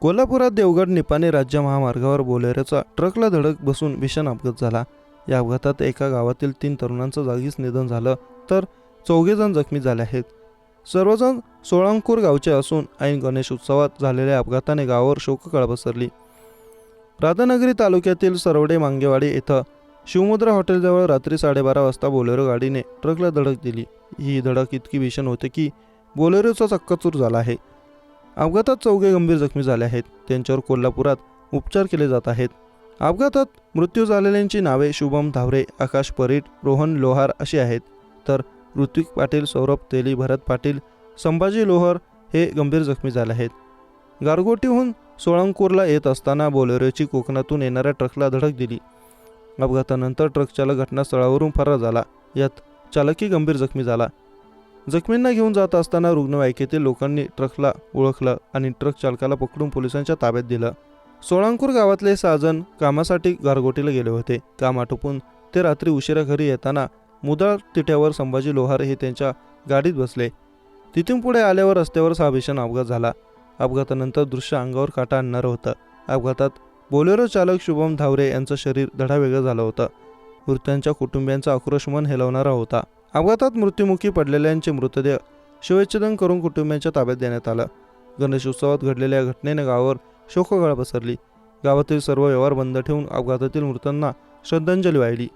कोल्हापुरात देवगड निपाणी राज्य महामार्गावर बोलेरोचा ट्रकला धडक बसून भीषण अपघात झाला। या अपघातात एका गावातील 3 तरुणांचं जागीच निधन झालं तर 4 जण जखमी झाले आहेत। सर्वजण सोळांकूर गावचे असून ऐन गणेश उत्सवात झालेल्या अपघाताने गावावर शोककळा पसरली। राधानगरी तालुक्यातील सरवडे मांगेवाडी येथे शिवमुद्रा हॉटेलजवळ रात्री 12:30 वाजता बोलेरो गाडीने ट्रकला धडक दिली। ही धडक इतकी भीषण होती की बोलेरोचा चक्काचूर झाला आहे। अपघातात 4 गंभीर जखमी झाले आहेत। त्यांच्यावर कोल्हापुरात उपचार केले जात आहेत। अपघातात मृत्यू झालेल्यांची नावे शुभम धावरे, आकाश परीट, रोहन लोहार अशी आहेत, तर ऋत्विक पाटील, सौरभ तेली, भरत पाटील, संभाजी लोहार हे गंभीर जखमी झाले आहेत। गारगोटीहून सोळांकूरला येत असताना बोलेरोची कोकणातून येणाऱ्या ट्रकला धडक दिली। अपघातानंतर ट्रक चालक घटनास्थळावरून फरार झाला। यात चालकही गंभीर जखमी झाला। जखमींना घेऊन जात असताना रुग्णवाहिकेतील लोकांनी ट्रकला ओळखलं आणि ट्रक चालकाला पकडून पोलिसांच्या ताब्यात दिलं। सोळांकूर गावातले 6 जण कामासाठी गारगोटीला गेले होते। काम आटोपून ते रात्री उशिरा घरी येताना मुदाळ तिट्यावर संभाजी लोहार हे त्यांच्या गाडीत बसले। तिथून पुढे आल्यावर रस्त्यावर हा भीषण अपघात झाला। अपघातानंतर दृश्य अंगावर काटा आणणारं होतं। अपघातात बोलेरो चालक शुभम धावरे यांचं शरीर धडावेगळं झालं होतं। मृतांच्या कुटुंबियांचा आक्रोश मन हेलवणारा होता। अपघातात मृत्युमुखी पडलेल्यांचे मृतदेह शवविच्छेदन करून कुटुंबियांच्या ताब्यात देण्यात आलं। गणेश उत्सवात घडलेल्या घटनेने गावावर शोककळा पसरली। गावातील सर्व व्यवहार बंद ठेवून अपघातातील मृतांना श्रद्धांजली वाहिली।